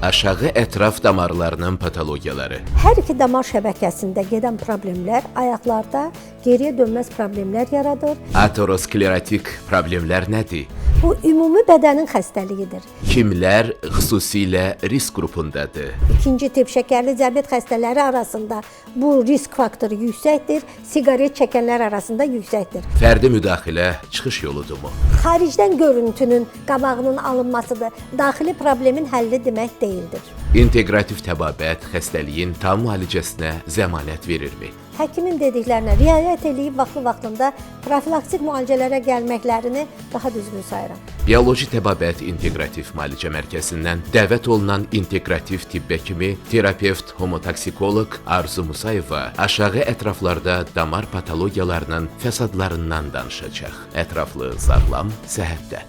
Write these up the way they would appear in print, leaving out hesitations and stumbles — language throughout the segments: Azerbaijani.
Aşağı ətraf damarlarının patologiyaları. Hər iki damar şəbəkəsində gedən problemlər ayaqlarda geriyə dönməz problemlər yaradır. Aterosklerotik problemlər nədir? Bu ümumi bədənin xəstəliyidir. Kimlər xüsusilə risk qrupundadır? İkinci tip şəkərli diabet xəstələri arasında bu risk faktoru yüksəkdir, siqaret çəkənlər arasında yüksəkdir. Fərdi müdaxilə çıxış yoludurmu? Xaricdən görüntünün qabağının alınmasıdır, daxili problemin həlli demək deyildir. İnteqrativ təbabət xəstəliyin tam müalicəsinə zəmanət verirmi? Həkimin dediklərinə riayət edib vaxtlı-vaxtında profilaktik müalicələrə gəlməklərini daha düzgün sayıram. Bioloji təbabət inteqrativ müalicə mərkəzindən dəvət olunan inteqrativ tibb həkimi, terapevt, homotoksikoloq Arzu Musayeva aşağı ətraflarda damar patologiyalarının fəsadlarından danışacaq. Ətraflı sağlam səhhətdə.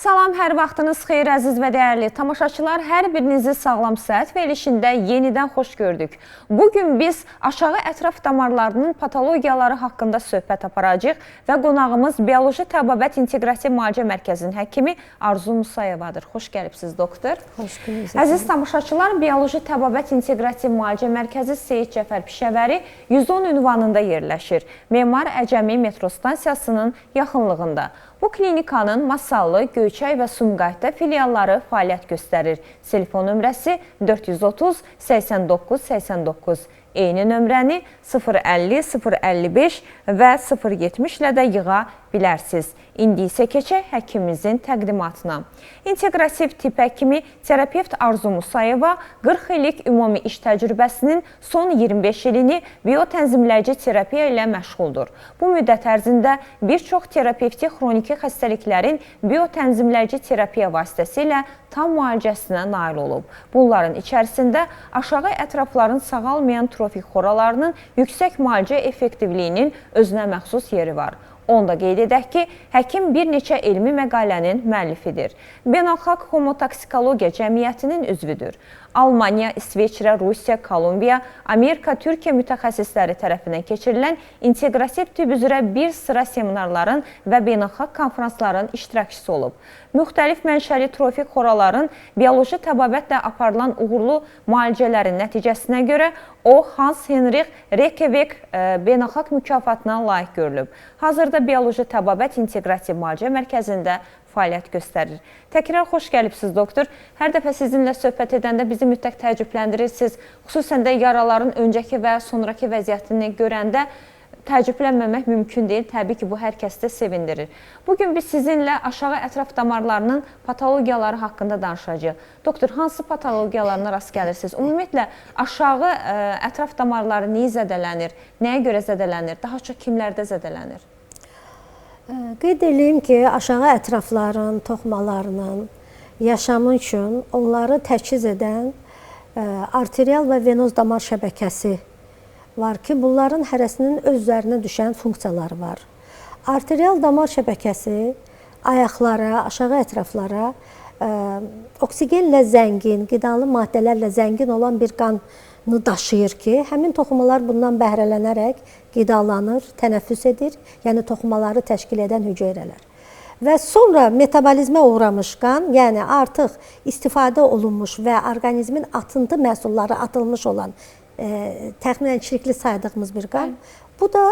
Salam, hər vaxtınız xeyir əziz və dəyərli tamaşaçılar. Hər birinizi sağlam səhət verilişində yenidən xoş gördük. Bugün biz aşağı ətraf damarlarının patologiyaları haqqında söhbət aparacağıq və qonağımız Bioloji Təbabət İnteqrativ Müalicə Mərkəzinin həkimi Arzu Musayevadır. Xoş gəlibsiniz, doktor. Xoş gördük. Əziz tamaşaçılar, Bioloji Təbabət İnteqrativ Müalicə Mərkəzi Seyid Cəfər Pişəvəri 110 ünvanında yerləşir. Memar Əcəmi metro stansiyasının yaxınlığında. Bu klinikanın Masallı, Göyçay və Sumqayıtda filialları fəaliyyət göstərir. Telefon nömrəsi 430 89 89. Eyni nömrəni 050 055 və 070 ilə də yığa bilərsiniz. İndi isə keçək həkimimizin təqdimatına. İnteqrativ tibb həkimi terapevt Arzu Musayeva 40 illik ümumi iş təcrübəsinin son 25 ilini biotənzimləyici terapiya ilə məşğuldur. Bu müddət ərzində bir çox terapevtik xroniki xəstəliklərin biotənzimləyici terapiya vasitəsilə tam müalicəsinə nail olub. Bunların içərisində aşağı ətrafların sağalmayan trofik xoralarının yüksək müalicə effektivliyinin özünə məxsus yeri var. Onda qeyd edək ki, həkim bir neçə elmi məqalənin müəllifidir. Beynəlxalq Homotoksikologiya Cəmiyyətinin üzvüdür. Almaniya, İsveçrə, Rusiya, Kolumbiya, Amerika, Türkiyə mütəxəssisləri tərəfindən keçirilən inteqrativ tibb üzrə bir sıra seminarların və beynəlxalq konferansların iştirakçısı olub. Müxtəlif mənşəli trofik xoraların bioloji təbabətlə aparılan uğurlu müalicələrin nəticəsinə görə o Hans Henrich Reykjavik beynəlxalq mükafatına layiq görülüb. Hazırda Bioloji Təbabət İnteqrativ Müalicə Mərkəzində fəaliyyət göstərir. Təkrar xoş gəlibsiniz, doktor. Hər dəfə sizinlə söhbət edəndə bizi mütləq təəccübləndirirsiniz. Xüsusən də yaraların öncəki və sonraki vəziyyətini görəndə təəccüblənməmək mümkün deyil. Təbii ki, bu hər kəsdə sevindirir. Bugün biz sizinlə aşağı ətraf damarlarının patologiyaları haqqında danışacağıq. Doktor, hansı patologiyalarına rast gəlirsiniz? Ümumiyyətlə, aşağı ətraf damarları niyə zədələnir? Nəyə görə zədələnir? Daha çox kimlərdə zədələnir? Qeyd edeyim ki, aşağı ətrafların, toxumalarının yaşamı üçün onları təchiz edən arterial və venoz damar şəbəkəsi var ki, bunların hərəsinin öz üzərinə düşən funksiyaları var. Arterial damar şəbəkəsi ayaqlara, aşağı ətraflara oksigenlə zəngin, qidalı maddələrlə zəngin olan bir qanı daşıyır ki, həmin toxumalar bundan bəhrələnərək qidalanır, tənəffüs edir, yəni toxumaları təşkil edən hüceyrələr. Və sonra metabolizmə uğramış qan, yəni artıq istifadə olunmuş və orqanizmin atıntı məhsulları atılmış olan təxminən çirkli saydığımız bir qan, bu da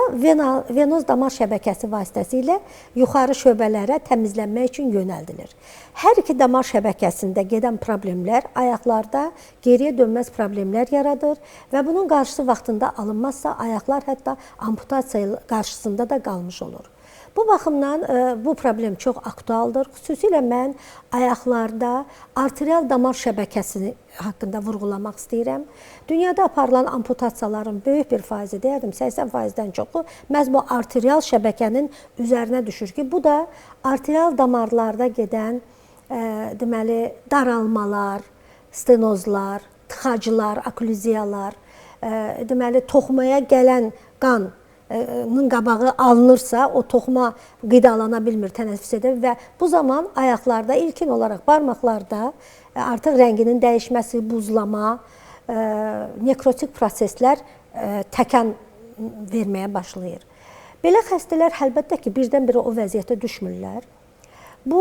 venoz damar şəbəkəsi vasitəsilə yuxarı şöbələrə təmizlənmək üçün yönəldilir. Hər iki damar şəbəkəsində gedən problemlər ayaqlarda geriyə dönməz problemlər yaradır və bunun qarşısı vaxtında alınmazsa ayaqlar hətta amputasiya qarşısında da qalmış olur. Bu baxımdan bu problem çox aktualdır. Xüsusilə mən ayaqlarda arterial damar şəbəkəsini haqqında vurğulamaq istəyirəm. Dünyada aparılan amputasiyaların böyük bir faizi, deyərdim 80%-dən çoxu məhz bu arterial şəbəkənin üzərinə düşür ki, bu da arterial damarlarda gedən deməli daralmalar, stenozlar, tıxacılar, okkluziyalar, deməli toxumaya gələn qan qabağı alınırsa, o toxuma qidalana bilmir, tənəffüs edir və bu zaman ayaqlarda ilkin olaraq barmaqlarda artıq rənginin dəyişməsi, buzlama, nekrotik proseslər təkan verməyə başlayır. Belə xəstələr əlbəttə ki, birdən-birə o vəziyyətə düşmürlər. Bu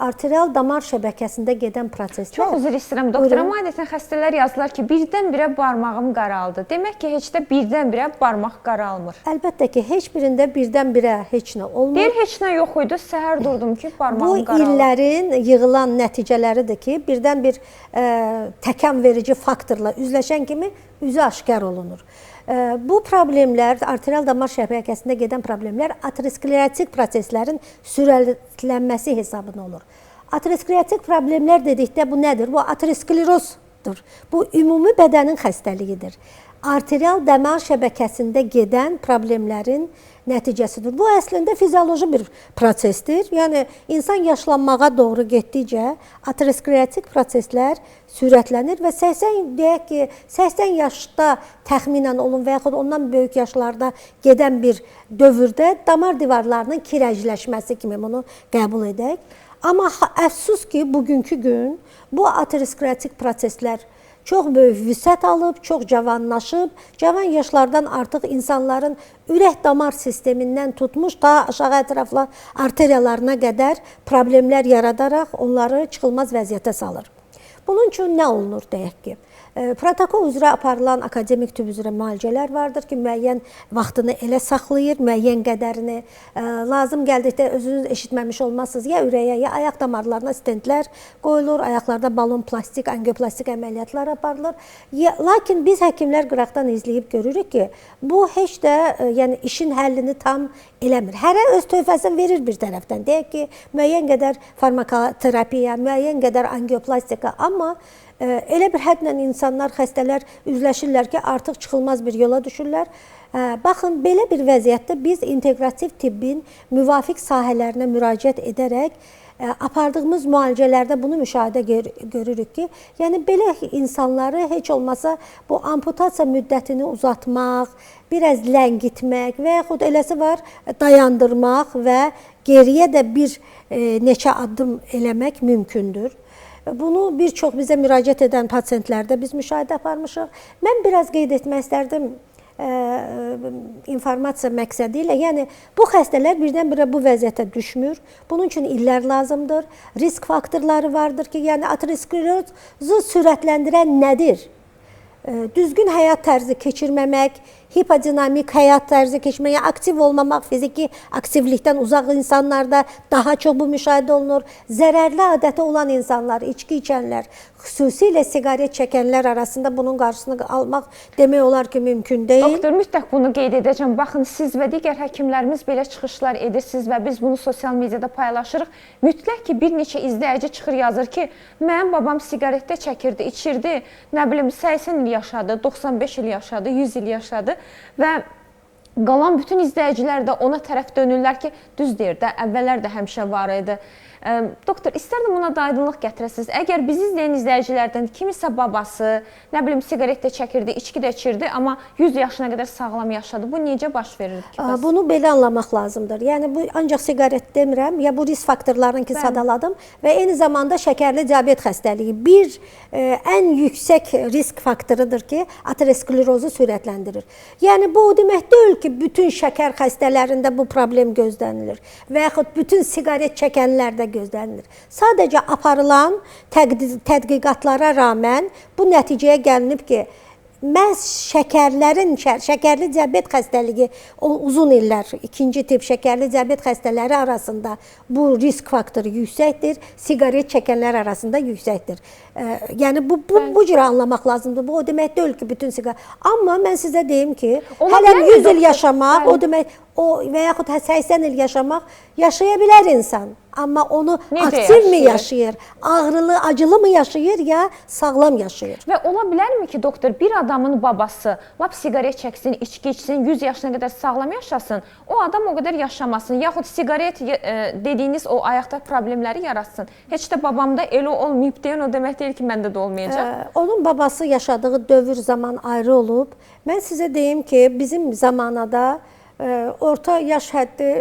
arterial damar şəbəkəsində gedən proseslər. Çox üzr istəyirəm doktor, amma adətən xəstələr yazırlar ki, birdən-birə barmağım qaraldı. Demək ki, heç də birdən-birə barmaq qaralmır. Əlbəttə ki, heç birində birdən-birə heç nə olmur. Deyir, heç nə yox idi, səhər durdum ki, barmağım qaraldı. Bu illərin yığılan nəticələridir ki, birdən bir təkan verici faktorla üzləşən kimi üzü aşkar olunur. Bu problemlər, arterial damar şəbəkəsində gedən problemlər aterosklerotik proseslərin sürətlənməsi hesabına olur. Aterosklerotik problemlər dedikdə bu nədir? Bu aterosklerozdur. Bu ümumi bədənin xəstəliyidir. Arterial damar şəbəkəsində gedən problemlərin nəticəsidir. Bu əslində fizioloji bir prosesdir. Yəni insan yaşlanmağa doğru getdikcə aterosklerotik proseslər sürətlənir və 80 yaşda təxminən olun və yaxud ondan böyük yaşlarda gedən bir dövrdə damar divarlarının kirəcləşməsi kimi bunu qəbul edək. Amma əfsus ki, bugünkü gün bu aterosklerotik proseslər çox böyük vüsət alıb, çox cavanlaşıb, cavan yaşlardan artıq insanların ürək damar sistemindən tutmuş ta aşağı ətraflı arteriyalarına qədər problemlər yaradaraq onları çıxılmaz vəziyyətə salır. Bunun üçün nə olunur deyək ki? Protokol üzrə aparılan akademik tüp üzrə müalicələr vardır ki, müəyyən vaxtını elə saxlayır, müəyyən qədərini. Lazım gəldikdə özünüz eşitməmiş olmazsınız, ya ürəyə, ya ayaq damarlarına stentlər qoyulur, ayaqlarda balon plastik, angioplastik əməliyyatlar aparılır. Lakin biz həkimlər qıraqdan izləyib görürük ki, bu heç də yəni işin həllini tam eləmir. Hərə öz tövhəsini verir bir tərəfdən. Deyək ki, müəyyən qədər farmakoterapiya, müəyyən qədər angioplastika, amma elə bir hədlə insanlar, xəstələr üzləşirlər ki, artıq çıxılmaz bir yola düşürlər. Baxın, belə bir vəziyyətdə biz inteqrativ tibbin müvafiq sahələrinə müraciət edərək apardığımız müalicələrdə bunu müşahidə görürük ki, yəni belə insanları heç olmasa bu amputasiya müddətini uzatmaq, biraz ləngitmək və yaxud eləsi var dayandırmaq və geriyə də bir neçə addım eləmək mümkündür. Bunu bir çox bizə müraciət edən pasientlərdə biz müşahidə aparmışıq. Mən biraz qeyd etmək istərdim informasiya məqsədi ilə. Yəni, bu xəstələr birdən-birə bu vəziyyətə düşmür. Bunun üçün illər lazımdır. Risk faktorları vardır ki, yəni aterosklerozu sürətləndirən nədir? Düzgün həyat tərzi keçirməmək, hipodinamik həyat tərzi keçirmək, yəni aktiv olmamaq, fiziki aktivlikdən uzaq insanlarda daha çox bu müşahidə olunur. Zərərli adəti olan insanlar, içki içənlər, xüsusilə siqaret çəkənlər arasında bunun qarşısını almaq demək olar ki, mümkün deyil. Doktor, mütləq bunu qeyd edəcəm. Baxın, siz və digər həkimlərimiz belə çıxışlar edirsiniz və biz bunu sosial mediada paylaşırıq. Mütləq ki, bir neçə izləyici çıxır yazır ki, mənim babam siqaretdə çəkirdi, içirdi, nə bilim 80 il yaşadı, 95 il yaşadı, 100 il yaşadı və qalan bütün izləyicilər də ona tərəf dönürlər ki, düz deyir də, əvvəllər də həmişə var idi. Doktor, istərdim buna da aydınlıq gətirəsiniz. Əgər bizi izləyən izləyicilərdən kimisə babası, nə bilim, siqaret də çəkirdi, içki də içirdi, amma 100 yaşına qədər sağlam yaşadı. Bu necə baş verir ki? Bunu belə anlamaq lazımdır. Yəni, bu ancaq siqaret demirəm, ya bu risk faktorlarını ki, sadaladım və eyni zamanda şəkərli diabet xəstəliyi bir ən yüksək risk faktorudur ki, aterosklerozu sürətləndirir. Yəni, bu o demək deyil ki, bütün şəkər xəstələrində bu problem gözlənilir və yaxud bütün siqaret çəkənlərdə gözlənilir. Sadəcə aparılan tədqiqatlara rağmen bu nəticəyə gəlinib ki, məhz şəkərli diabet xəstəliyi uzun illər, ikinci tip şəkərli diabet xəstələri arasında bu risk faktoru yüksəkdir, siqaret çəkənlər arasında yüksəkdir. Yəni, bu cür anlamaq lazımdır. Bu o demək deyil ki, bütün siqaret. Amma mən sizə deyim ki, hələ 100 il yaşamaq, o demək, və yaxud 80 il yaşamaq yaşaya bilər insan. Amma onu aktiv mi yaşayır, ağrılı, acılı mı yaşayır, ya sağlam yaşayır? Və ola bilərmi ki, doktor, bir adamın babası lap siqaret çəksin, içki içsin, 100 yaşına qədər sağlam yaşasın, o adam o qədər yaşamasın, yaxud siqaret dediyiniz o ayaqda problemləri yaratsın. Heç də babamda elə olmayıb deyən o demək deyil ki, məndə də olmayacaq. Onun babası yaşadığı dövr zaman ayrı olub. Mən sizə deyim ki, bizim zamanada orta yaş həddi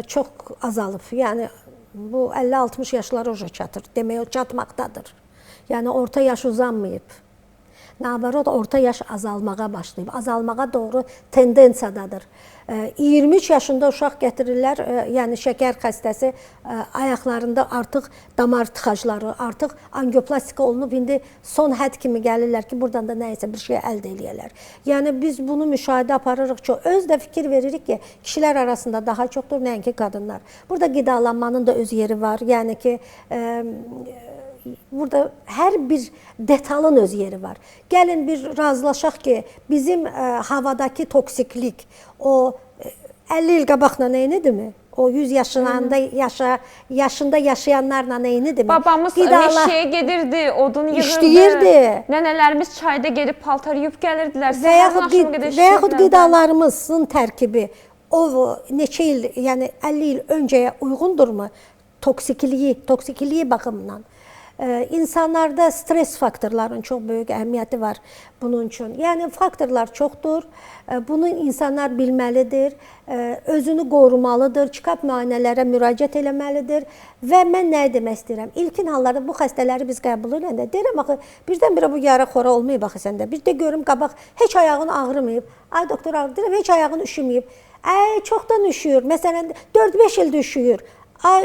çox azalıb. Yəni, bu 50-60 yaşlara çatır. Demək, o çatmaqdadır. Yəni, orta yaş uzanmayıb. navarot orta yaş azalmağa başlayıb, azalmağa doğru tendensiyadadır. 23 yaşında uşaq gətirirlər, yəni şəkər xəstəsi, ayaqlarında artıq damar tıxacları, artıq angioplastika olunub, indi son hədd kimi gəlirlər ki, buradan da nəyisə bir şey əldə eləyərlər. Yəni biz bunu müşahidə aparırıq ki, öz də fikir veririk ki, kişilər arasında daha çoxdur, nəinki qadınlar. Burada qidalanmanın da öz yeri var, yəni ki, burada hər bir detalın öz yeri var. Gəlin bir razılaşaq ki, bizim havadakı toksiklik, o 50 il qabaqla eynidirmi? O 100 yaşında yaşayanlarla eynidirmi? Babamız meşəyə gedirdi, odun yığırdı. İşləyirdi. Nənələrimiz çayda gedib paltar yuyub gəlirdilər. Və yaxud qidalarımızın tərkibi o neçə il, yəni 50 il öncəyə uyğundurmu? Toksikliyi baxımından. İnsanlarda stres faktorlarının çox böyük əhəmiyyəti var bunun üçün. Yəni faktorlar çoxdur. Bunu insanlar bilməlidir, özünü qorumalıdır, çıxıb müayinələrə müraciət eləməlidir və mən nə demək istəyirəm? İlkin hallarda bu xəstələri biz qəbul edəndə deyirəm axı birdən-birə bu yara xora olmayıb axı səndə. Bir də görüm qabaq heç ayağın ağrımayıb. Ay doktor deyirəm heç ayağın üşüməyib. Ay çoxdan üşüyür. Məsələn 4-5 ildir üşüyür. Ay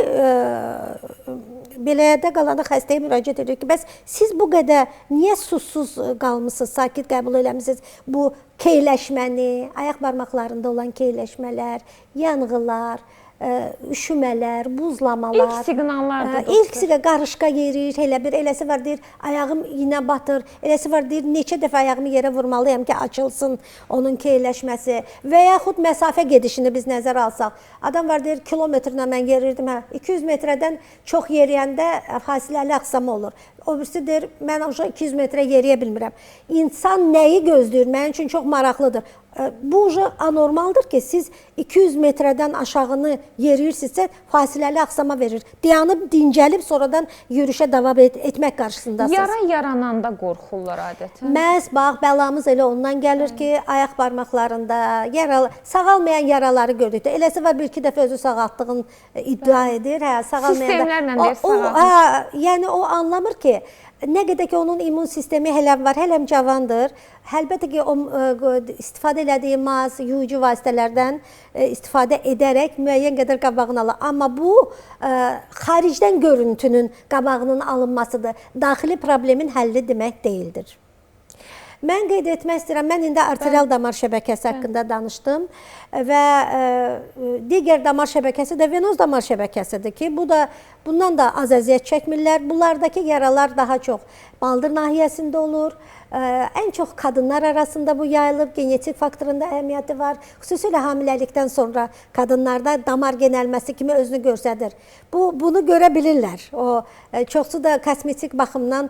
belədə qalanda xəstəyə müraciət edir ki, bəs siz bu qədər niyə susuz qalmısınız, sakit qəbul eləmisiniz bu keyləşməni, ayaq barmaqlarında olan keyləşmələr, yanğılar, üşümələr, buzlamalar. İlk siqnallardır. İlk siqnal qarışqa yerir, elə bir eləsi var deyir, ayağım iynə batır, eləsi var deyir, neçə dəfə ayağımı yerə vurmalıyam ki, açılsın onun keyləşməsi və yaxud məsafə gedişini biz nəzərə alsaq. Adam var deyir, kilometrlə mən yerirdim, 200 metrədən çox yeriyəndə fasiləli axsama olur. O birisi deyir, mən 200 metrə yeriyə bilmirəm. İnsan nəyi gözləyir? Mənim üçün çox maraqlıdır. Bu anormaldır ki, siz 200 metrədən aşağını yeriyirsinizsə, fasiləli axsama verir. Dayanıb, dincəlib, sonradan yürüşə davam etmək qarşısındasınız. Yara yarananda qorxurlar adətən. Məhz, bax, bəlamız elə ondan gəlir ki, ayaq barmaqlarında, sağalmayan yaraları gördükdə. Eləsi var, bir-iki dəfə özü sağaltdığını iddia edir. Sistemlərlə deyir, sağaltmış. Yəni, o anlamır ki, nə qədər ki, onun immun sistemi hələm var, hələm cavandır. Əlbəttə ki, o istifadə elədiyi maz, yuyucu vasitələrdən istifadə edərək müəyyən qədər qabağını alır. Amma bu, xaricdən görüntünün qabağının alınmasıdır. Daxili problemin həlli demək deyildir. Mən qeyd etmək istəyirəm, mən indi arterial damar şəbəkəsi haqqında danışdım və digər damar şəbəkəsi də venoz damar şəbəkəsidir ki, bundan da az əziyyət çəkmirlər. Bunlardakı yaralar daha çox baldır nahiyəsində olur. Ən çox qadınlar arasında bu yayılıb, genetik faktorunda əhəmiyyəti var. Xüsusilə hamiləlikdən sonra qadınlarda damar genəlməsi kimi özünü göstərir. Bunu görə bilirlər. Çoxsu da kosmetik baxımdan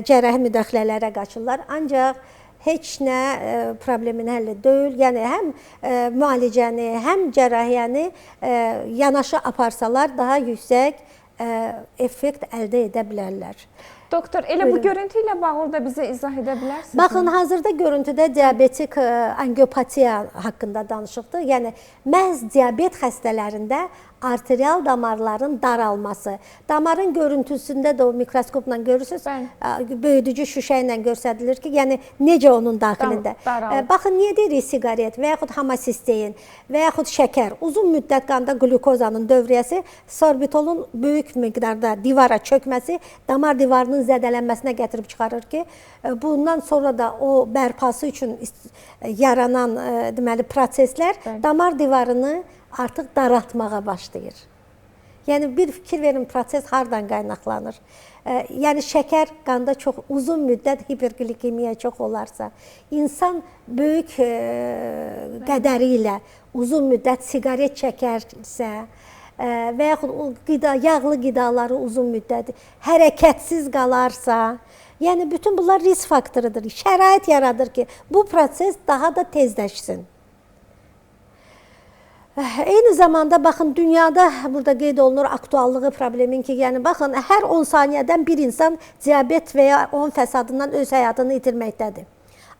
cərrahi müdaxilələrə qaçırlar. Ancaq heç nə problemin həlli deyil. Yəni, həm müalicəni, həm cərrahiyyəni yanaşı aparsalar daha yüksək effekt əldə edə bilərlər. Doktor, elə bu görüntü ilə bağlı da bizə izah edə bilərsiniz? Baxın, hazırda görüntüdə diabetik angiopatiya haqqında danışıqdır. Yəni, məhz diabet xəstələrində arterial damarların daralması. Damarın görüntüsündə də o mikroskopla görürsünüz, böyüdücü şüşə ilə göstərilir ki, yəni necə onun daxilində. Baxın, niyə deyirik siqaret və yaxud homosistein və yaxud şəkər, uzun müddət qanda glukozanın dövriyyəsi, sorbitolun böyük miqdarda divara çökməsi damar divarının zədələnməsinə gətirib çıxarır ki, bundan sonra da o bərpası üçün yaranan deməli proseslər damar divarını artıq daraltmağa başlayır. Yəni, bir fikir verin, proses hardan qaynaqlanır? Yəni, şəkər qanda çox uzun müddət hiperglikemiya çox olarsa, insan böyük qədəri ilə uzun müddət siqaret çəkərsə və yaxud yağlı qidaları uzun müddət hərəkətsiz qalarsa, yəni, bütün bunlar risk faktorudur. Şərait yaradır ki, bu proses daha da tezləşsin. Eyni zamanda, baxın, dünyada burada qeyd olunur aktuallığı problemin ki, yəni, baxın, hər 10 saniyədən bir insan diabet və ya onun fəsadından öz həyatını itirməkdədir.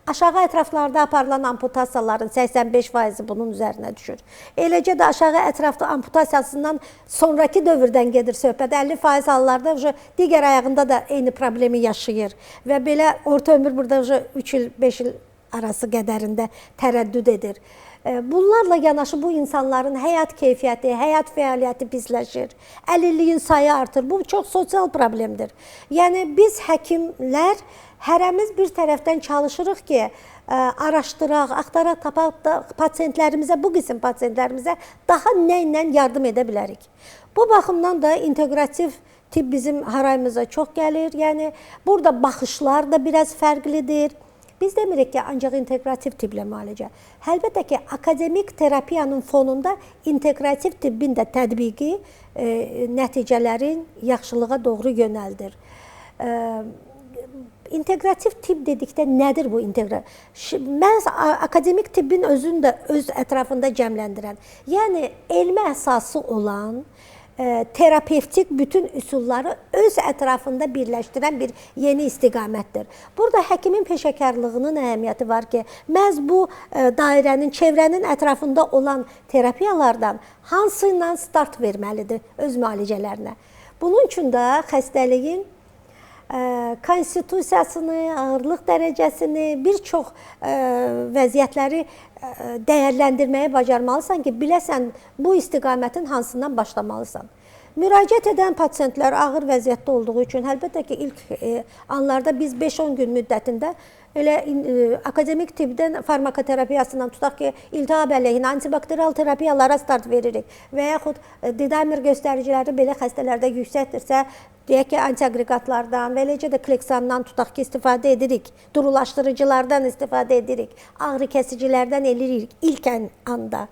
Aşağı ətraflarda aparılan amputasiyaların 85%-i bunun üzərinə düşür. Eləcə də aşağı ətrafda amputasiyasından sonraki dövrdən gedir söhbət. 50% hallarda digər ayağında da eyni problemi yaşayır və belə orta ömür burada 3 il, 5 il arası qədərində tərəddüd edir. Bunlarla yanaşı bu insanların həyat keyfiyyəti, həyat fəaliyyəti pisləşir. Əlilliyin sayı artır. Bu çox sosial problemdir. Yəni biz həkimlər hərəmiz bir tərəfdən çalışırıq ki, araşdıraq, axtaraq, tapaq da pasientlərimizə, bu qism pasientlərimizə daha nə ilə yardım edə bilərik. Bu baxımdan da inteqrativ tibb bizim harayımıza çox gəlir. Yəni burada baxışlar da biraz fərqlidir. Biz demirik ki, ancaq inteqrativ tibblə müalicə. Əlbəttə ki, akademik terapiyanın fonunda inteqrativ tibbin də tətbiqi nəticələrin yaxşılığa doğru yönəldir. İnteqrativ tibb dedikdə nədir bu inteqrativ? Məhz akademik tibbin özünü də öz ətrafında cəmləndirən, yəni elmi əsası olan terapevtik bütün üsulları öz ətrafında birləşdirən bir yeni istiqamətdir. Burada həkimin peşəkarlığının əhəmiyyəti var ki, məhz bu dairənin, çevrənin ətrafında olan terapiyalardan hansı ilə start verməlidir öz müalicələrinə. Bunun üçün də xəstəliyin konstitusiyasını, ağırlıq dərəcəsini, bir çox vəziyyətləri dəyərləndirməyi bacarmalısan ki, biləsən bu istiqamətin hansından başlamalısan. Müraciət edən pasientlər ağır vəziyyətdə olduğu üçün, əlbəttə ki, ilk anlarda biz 5-10 gün müddətində elə akademik tibbdən farmakoterapiyasından tutaq ki, iltihab əleyhinə antibakterial terapiyalara start veririk və yaxud didamer göstəriciləri belə xəstələrdə yüksəkdirsə, deyək ki, antiaqreqatlardan və eləcə də kleksandan tutaq ki, istifadə edirik, durulaşdırıcılardan istifadə edirik, ağrı kəsicilərdən edirik ilk anda.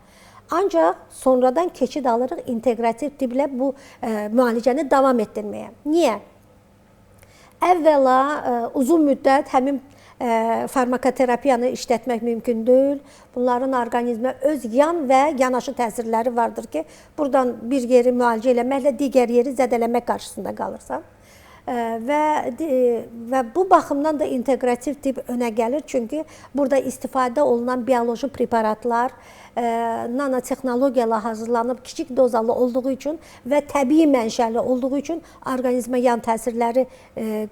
Ancaq sonradan keçid alırıq inteqrativ tibblə bu müalicəni davam etdirməyə. Niyə? Əvvəla uzun müddət həmin farmakoterapiyanı işlətmək mümkün deyil. Bunların orqanizmə öz yan və yanaşı təsirləri vardır ki, buradan bir yeri müalicə eləməklə digər yeri zədələmək qarşısında qalırsan. Və bu baxımdan da inteqrativ tibb önə gəlir. Çünki burada istifadə olunan bioloji preparatlar nanotexnologiyalar hazırlanıb kiçik dozalı olduğu üçün və təbii mənşəli olduğu üçün orqanizmə yan təsirləri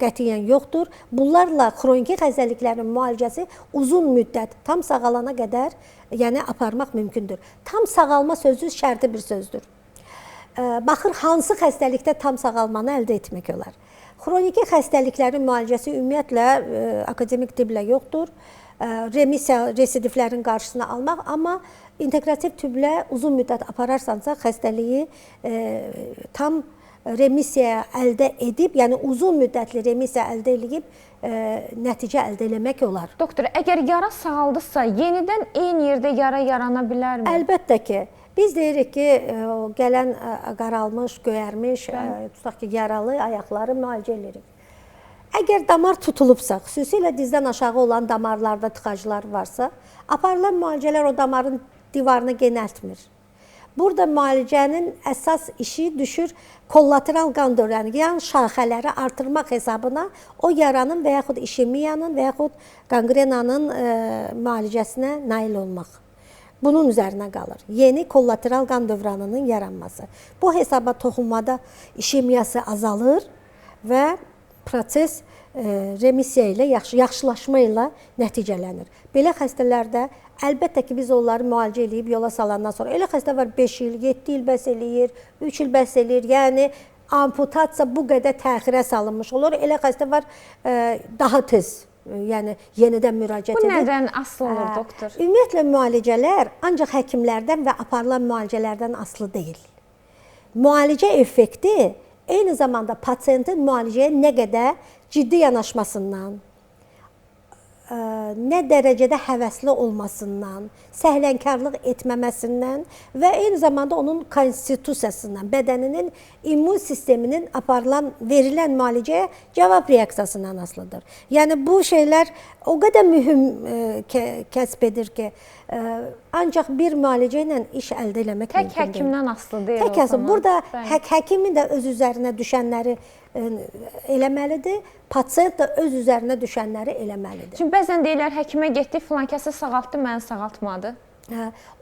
qətiyyən yoxdur. Bunlarla xroniki xəstəliklərin müalicəsi uzun müddət, tam sağalana qədər yəni aparmaq mümkündür. Tam sağalma sözü şərti bir sözdür. Baxır, hansı xəstəlikdə tam sağalmanı əldə etmək olar. Xroniki xəstəliklərin müalicəsi ümumiyyətlə akademik tibblə yoxdur. Remisiya, residivlərin qarşısını almaq, amma inteqrativ tibblə uzun müddət apararsansa xəstəliyi tam remisiya əldə edib, yəni uzun müddətli remisiya əldə edib nəticə əldə eləmək olar. Doktor, əgər yara sağaldısa, yenidən eyni yerdə yara yarana bilərmi? Əlbəttə ki. Biz deyirik ki, gələn qaralmış, göyərmiş, tutaq ki, yaralı ayaqları müalicə edirik. Əgər damar tutulubsa, xüsusilə dizdən aşağı olan damarlarda tıxaclar varsa, aparılan müalicələr o damarın divarını genəltmir. Burada müalicənin əsas işi düşür kollateral qan dövrəni, yəni şaxələri artırmaq hesabına o yaranın və yaxud işemiyanın və yaxud qangrenanın müalicəsinə nail olmaq. Bunun üzərinə qalır. Yeni kollateral qan dövranının yaranması. Bu hesaba toxunmada işemiyası azalır və proses remisiya ilə, yaxşılaşma ilə nəticələnir. Belə xəstələrdə əlbəttə ki, biz onları müalicə edib yola salandan sonra, elə xəstə var 5 il, 7 il bəs eləyir, 3 il bəs eləyir, yəni amputasiya bu qədər təxirə salınmış olur. Elə xəstə var daha tez, yəni yenidən müraciət edir. Bu nədən asılı olur, doktor? Ümumiyyətlə müalicələr ancaq həkimlərdən və aparılan müalicələrdən asılı deyil. Müalicə effekti eyni zamanda pasientin müalicəyə nə qədər ciddi yanaşmasından, nə dərəcədə həvəsli olmasından, səhlənkarlıq etməməsindən və eyni zamanda onun konstitusiyasından, bədəninin immun sisteminin aparılan, verilən müalicəyə cavab reaksiyasından asılıdır. Yəni bu şeylər o qədər mühüm kəsb edir ki, Ancaq bir müalicə ilə iş əldə etmək Tək mümkün deyil. həkimdən asılı deyil Tək o həkim. zaman. Burada Bəli. həkimin də öz üzərinə düşənləri eləməlidir, pasiyent də öz üzərinə düşənləri eləməlidir. Çünki bəzən deyirlər, həkimə getdi, filan kəsə sağaltdı, məni sağaltmadı.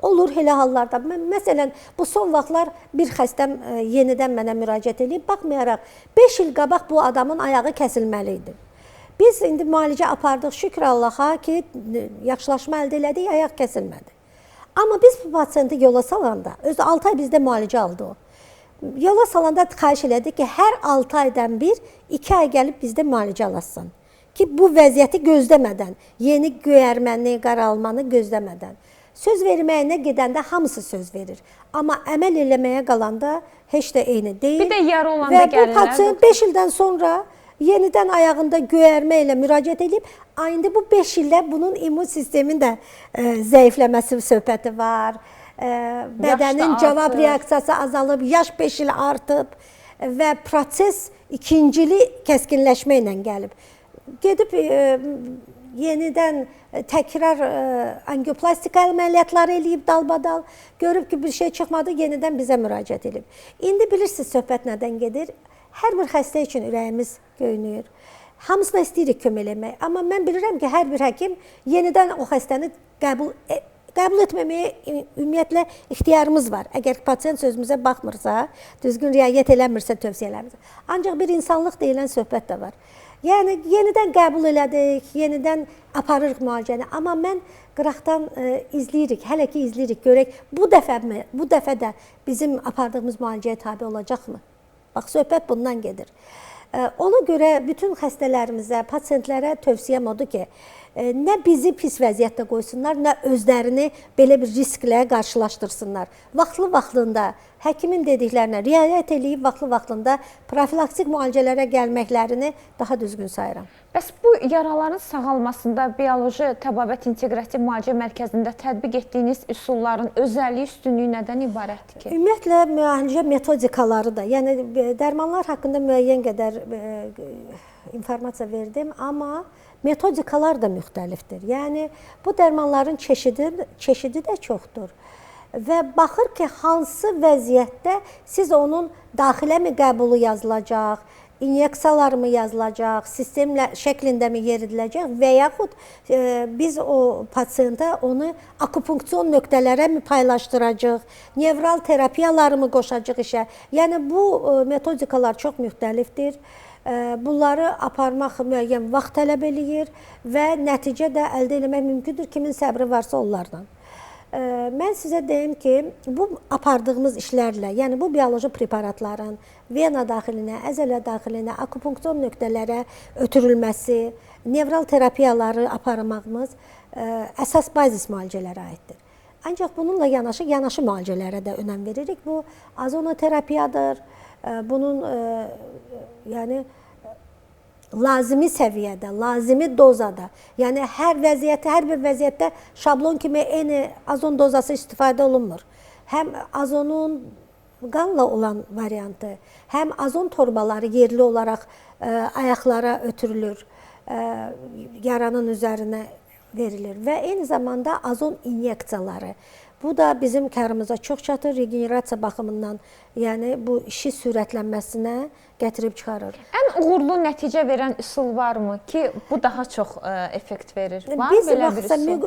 Olur elə hallarda. Məsələn, bu son vaxtlar bir xəstəm yenidən mənə müraciət edib, baxmayaraq 5 il qabaq bu adamın ayağı kəsilməli idi. Biz indi müalicə apardıq, şükür Allaha ki, yaxşılaşma əldə elədik, ayaq kəsilmədi. Amma biz bu pasiyenti yola salanda, özü 6 ay bizdə müalicə aldı o. Yola salanda xahiş elədik ki, hər 6 aydan bir, 2 ay gəlib bizdə müalicə alasın. Ki, bu vəziyyəti gözləmədən, yeni göyərməni, qaralmanı gözləmədən. Söz verməyinə gedəndə hamısı söz verir. Amma əməl eləməyə qalanda heç də eyni deyil. Bir də yarı olanda gəlirlər. Və bu gəlirlər. pasiyent 5 ildən sonra yenidən ayağında göyərmə ilə müraciət edib, indi bu 5 ildə bunun immun sistemin də zəifləməsi söhbəti var. Bədənin cavab reaksiyası azalıb, yaş 5 il artıb və proses ikincili kəskinləşmə ilə gəlib. Gedib yenidən təkrar angioplastika əməliyyatları eləyib dalbadal, görüb ki, bir şey çıxmadı, yenidən bizə müraciət edib. İndi bilirsiniz, söhbət nədən gedir? Hər bir xəstə üçün ürəyimiz göynüyür. Hamısına istəyirik kömək eləmək. Amma mən bilirəm ki, hər bir həkim yenidən o xəstəni qəbul etməməyə ümumiyyətlə ixtiyarımız var. Əgər pasiyent sözümüzə baxmırsa, düzgün riayət eləmirsə tövsiyələrimizə. Ancaq bir insanlıq deyilən söhbət də var. Yəni, yenidən qəbul elədik, yenidən aparırıq müalicəni. Amma mən qıraqdan izləyirik, hələ ki izləyirik, görək bu dəfə də bizim apardığımız müalicəyə tabi olacaqmı? Bax, söhbət bundan gedir. Ona görə bütün xəstələrimizə, pasiyentlərə tövsiyəm odur ki, nə bizi pis vəziyyətdə qoysunlar, nə özlərini belə bir risklə qarşılaşdırsınlar. Vaxtlı-vaxtında həkimin dediklərinə riayət eləyib, vaxtlı-vaxtında profilaktik müalicələrə gəlməklərini daha düzgün sayıram. Bəs bu yaraların sağalmasında bioloji təbabət inteqrativ müalicə mərkəzində tətbiq etdiyiniz üsulların özəlliyi, üstünlüyü nədən ibarətdir ki? Ümumiyyətlə, müalicə metodikaları da, yəni dərmanlar haqqında müəyyən qədər informasiya verdim, amma metodikalar da müxtəlifdir. Yəni, bu dərmanların çeşidi də çoxdur. Və baxır ki, hansı vəziyyətdə siz onun daxiləmi qəbulu yazılacaq, inyeksiyalar mı yazılacaq, sistem şəklində mi yeridiləcək və yaxud biz o pasiyentə onu akupunksion nöqtələrə mi paylaşdıracaq, nevral terapiyaları mı qoşacaq işə. Yəni, bu metodikalar çox müxtəlifdir. Bunları aparmaq müəyyən vaxt tələb eləyir və nəticə də əldə etmək mümkündür, kimin səbri varsa onlardan. Mən sizə deyim ki, bu apardığımız işlərlə, yəni bu bioloji preparatların vena daxilinə, əzələ daxilinə, akupunksion nöqtələrə ötürülməsi, nevral terapiyaları aparmağımız əsas bazis müalicələrə aiddir. Ancaq bununla yanaşı müalicələrə də önəm veririk. Bu azonoterapiyadır, bunun yəni lazımi səviyyədə, lazımi dozada, yəni hər bir vəziyyətdə şablon kimi eyni azon dozası istifadə olunmur. Həm azonun qanla olan variantı, həm azon torbaları yerli olaraq ayaqlara ötürülür, yaranın üzərinə verilir və eyni zamanda azon inyeksiyaları. Bu da bizim karımıza çox çatır, regenerasiya baxımından, yəni bu işi sürətlənməsinə gətirib çıxarır. Ən uğurlu nəticə verən üsul varmı ki, bu daha çox effekt verir? Var belə bir üsul?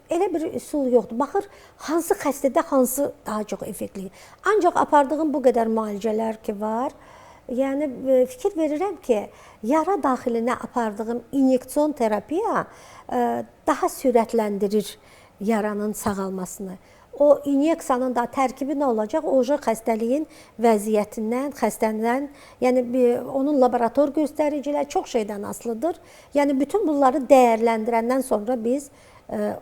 Elə bir üsul yoxdur. Baxır, hansı xəstədə hansı daha çox effektli. Ancaq apardığım bu qədər müalicələr ki var, yəni fikir verirəm ki, yara daxilinə apardığım inyeksiyon terapiya daha sürətləndirir yaranın sağalmasını. O inyeksiyanın da tərkibi nə olacaq? O xəstəliyin vəziyyətindən, xəstədən, yəni onun laborator göstəriciləri çox şeydən asılıdır. Yəni bütün bunları dəyərləndirəndən sonra biz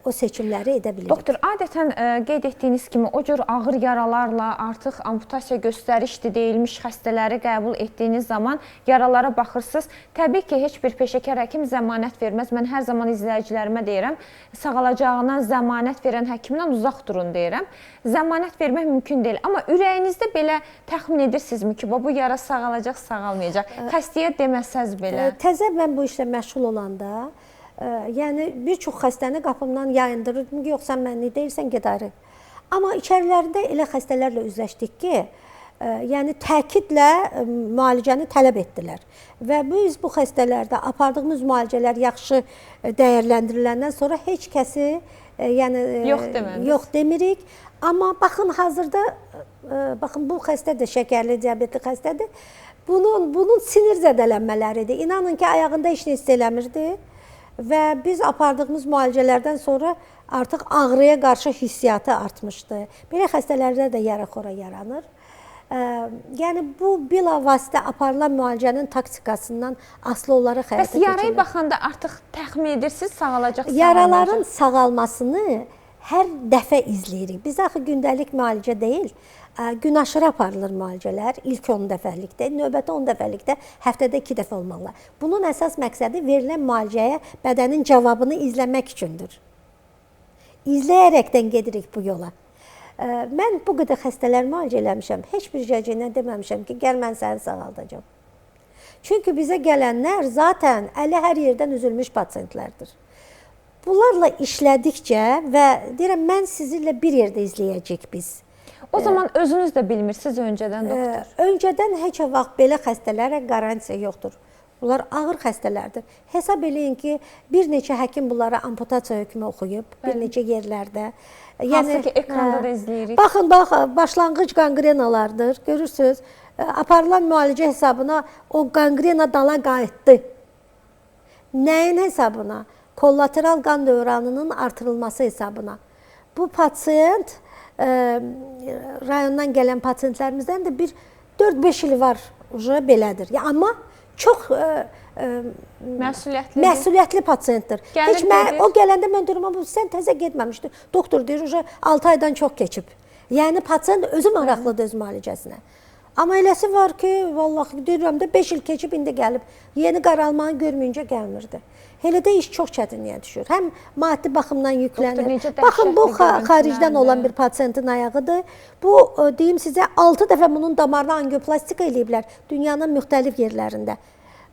o seçimləri edə bilirik. Doktor, adətən qeyd etdiyiniz kimi o cür ağır yaralarla artıq amputasiya göstərişli deyilmiş xəstələri qəbul etdiyiniz zaman yaralara baxırsınız. Təbii ki, heç bir peşəkar həkim zəmanət verməz. Mən hər zaman izləyicilərimə deyirəm, sağalacağına zəmanət verən həkimdən uzaq durun deyirəm. Zəmanət vermək mümkün deyil. Amma ürəyinizdə belə təxmin edirsinizmi ki, bu yara sağalacaq, sağalmayacaq? Xəstəyə deməsəz belə. Təzə mən bu işlə məşğul olanda Yəni bir çox xəstəni qapımdan yayındırırdım ki, yox sən mənlik deyilsən, get ayrı. Amma içərilərində elə xəstələrlə üzləşdik ki, yəni təkidlə müalicəni tələb etdilər. Və biz bu xəstələrdə apardığımız müalicələr yaxşı dəyərləndiriləndən sonra heç kəsi yəni yox demirik. Amma baxın hazırda baxın bu xəstə də şəkərli diabetli xəstədir. Bunun sinir zədələnmələridir. İnanın ki, ayağında heç nə hiss eləmirdi və biz apardığımız müalicələrdən sonra artıq ağrıya qarşı hissiyatı artmışdı. Belə xəstələrdə də yara-xora yaranır. Yəni bu bilavasitə aparılan müalicənin taktikasından asılı olaraq həyata keçirilir. Bəs yaraya baxanda artıq təxmin edirsiniz sağalacaq, Yaraların sağalmasını hər dəfə izləyirik. Biz axı gündəlik müalicə deyil, gün aşırı aparılır müalicələr. İlk 10 dəfəlikdə, növbəti 10 dəfəlikdə, həftədə 2 dəfə olmalı. Bunun əsas məqsədi verilən müalicəyə bədənin cavabını izləmək üçündür. İzləyərəkdən gedirik bu yola. Mən bu qədər xəstələr müalicə eləmişəm. Heç bir cəciylə deməmişəm ki, gəl mən səni sağaldacam. Çünki bizə gələnlər zaten əli hər yerdən üzülmüş pasientlərdir. Bunlarla işlədikcə və deyirəm, mən sizinlə bir yerdə izləyəcək biz. O zaman özünüz də bilmirsiniz öncədən doktor. Öncədən heç vaxt belə xəstələrə qaransiya yoxdur. Bunlar ağır xəstələrdir. Hesab eləyin ki, bir neçə həkim bunlara amputasiya hökmü oxuyub, bir neçə yerlərdə. Hansı ki, ekranda da izləyirik. Baxın, başlanğıc qangrenalardır. Görürsünüz, aparılan müalicə hesabına o qangrena dala qayıtdı. Nəyin hesabına? Kollateral qan dövranının artırılması hesabına. Bu pasiyent, rayondan gələn pasiyentlərimizdən də bir 4-5 il var, belədir. Amma çox məsuliyyətli pasiyentdir. O gələndə mən deyirəm, sən təzə getməmişdi. Doktor deyir, 6 aydan çox keçib. Yəni pasiyent özü maraqlıdır öz müalicəsinə. Amma eləsi var ki, vallahi deyirəm də 5 il keçib indi gəlib. Yeni qaralmanı görməyincə gəlmirdi. Elə də iş çox çətinliyə düşür. Həm maddi baxımdan yüklənir. Baxın, bu xaricdən olan bir pasiyentin ayağıdır. Bu, deyim sizə, 6 dəfə bunun damarına angioplastika eləyiblər dünyanın müxtəlif yerlərində.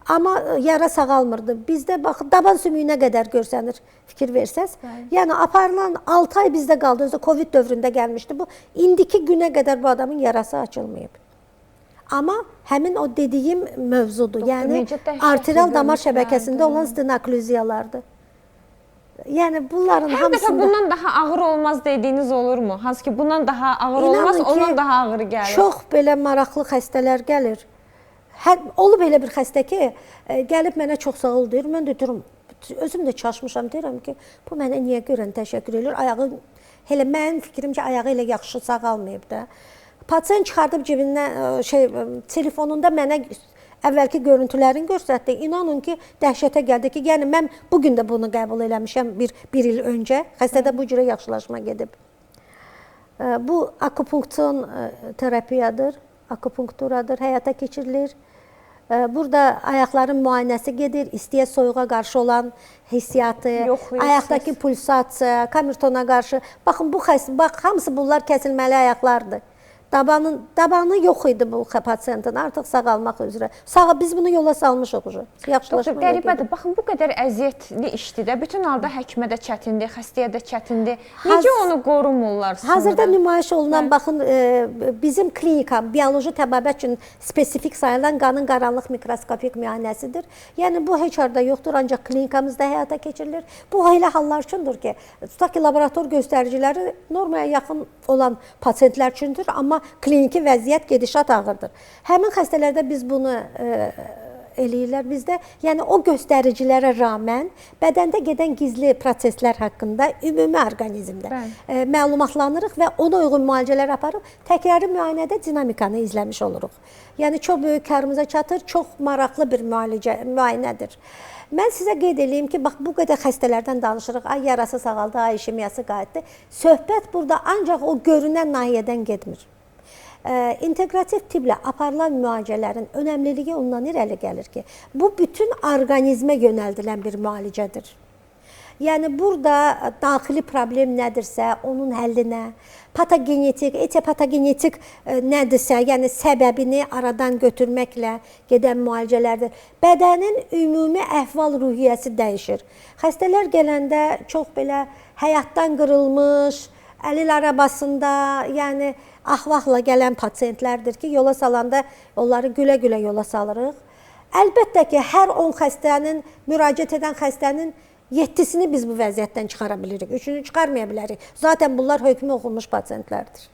Amma yara sağalmırdı. Bizdə baxın, daban sümüyünə qədər görsənir, fikir versəz. Yəni aparılan 6 ay bizdə qaldı. Özü Covid dövründə gəlmişdi. Bu, indiki günə qədər bu adamın yarası açılmayıb. Amma həmin o dediyim mövzudur. Yəni arterial damar şəbəkəsində olan stenoklüziyalardır. Yəni bunların hamısında... Hər dəfə bundan daha ağır olmaz dediyiniz olurmu? Hansı ki, bundan daha ağır olmaz, ondan daha ağır gəlir. Çox belə maraqlı xəstələr gəlir. Olub elə bir xəstə ki, gəlib mənə çox sağ ol deyir. Mən də deyirəm, özüm də çaşmışam, deyirəm ki, bu mənə niyə görən təşəkkür edir? Ayağı, elə mənim fikrim ki, ayağı elə yaxşı sağalmayıb da. Pasiyent çıxardıb cibindən, telefonunda mənə əvvəlki görüntülərini göstərdi. İnanın ki, dəhşətə gəldi ki, yəni mən bugün də bunu qəbul eləmişəm bir il öncə. Xəstədə bu cürə yaxşılaşma gedib. Bu akupunksion terapiyadır, akupunkturadır, həyata keçirilir. Burada ayaqların müayinəsi gedir, istiyə soyuğa qarşı olan hissiyatı, ayaqdakı pulsasiya, kamertona qarşı. Baxın, hamısı bunlar kəsilməli ayaqlardır. Dabanı yox idi bu pasiyentin, artıq sağalmaq üzrə. Biz bunu yola salmışıq. Doktor, qəribədir, baxın, bu qədər əziyyətli işdir də, bütün halda həkimə də çətindir, xəstəyə də çətindir. Necə onu qorumurlar sonra? Hazırda nümayiş olunan, baxın, bizim klinika, bioloji təbabət üçün spesifik sayılan qanın qaranlıq mikroskopik müayinəsidir. Yəni, bu heç harda yoxdur, ancaq klinikamızda həyata keçirilir. Bu, elə hallar üçündür ki, tutaq ki, laborator göstəriciləri normaya yaxın olan pasiyentlər üçündür, amma kliniki vəziyyət gedişat ağırdır. Həmin xəstələrdə biz bunu eləyirlər bizdə. Yəni o göstəricilərə rağmen bədəndə gedən gizli proseslər haqqında ümumi orqanizmdə məlumatlanırıq və ona uyğun müalicələr aparıb təkrarı müayinədə dinamikanı izləmiş oluruq. Yəni çox böyük karımıza çatır, çox maraqlı bir müayinədir. Mən sizə qeyd edeyim ki, bax bu qədər xəstələrdən danışırıq. Ay yarası sağaldı, ay işemiyası qayıtdı. Söhbət burada ancaq o görünən nahiyədən getmir. İnteqrativ tibblə aparılan müalicələrin önəmliliyi ondan irəli gəlir ki, bu bütün orqanizmə yönəldilən bir müalicədir. Yəni burada daxili problem nədirsə, onun həllinə, patogenetik, etipatogenetik nədirsə, yəni səbəbini aradan götürməklə gedən müalicələrdir. Bədənin ümumi əhval-ruhiyyəsi dəyişir. Xəstələr gələndə çox belə həyatdan qırılmış, əlil arabasında, yəni ahvahla gələn pasientlərdir ki, yola salanda onları gülə-gülə yola salırıq. Əlbəttə ki, hər 10 xəstənin, müraciət edən xəstənin 7-sini biz bu vəziyyətdən çıxara bilirik, 3-ünü çıxarmaya bilərik. Zaten bunlar hökmü oxunmuş pasientlərdir.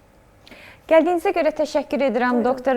Gəldiyinizə görə təşəkkür edirəm, doktor.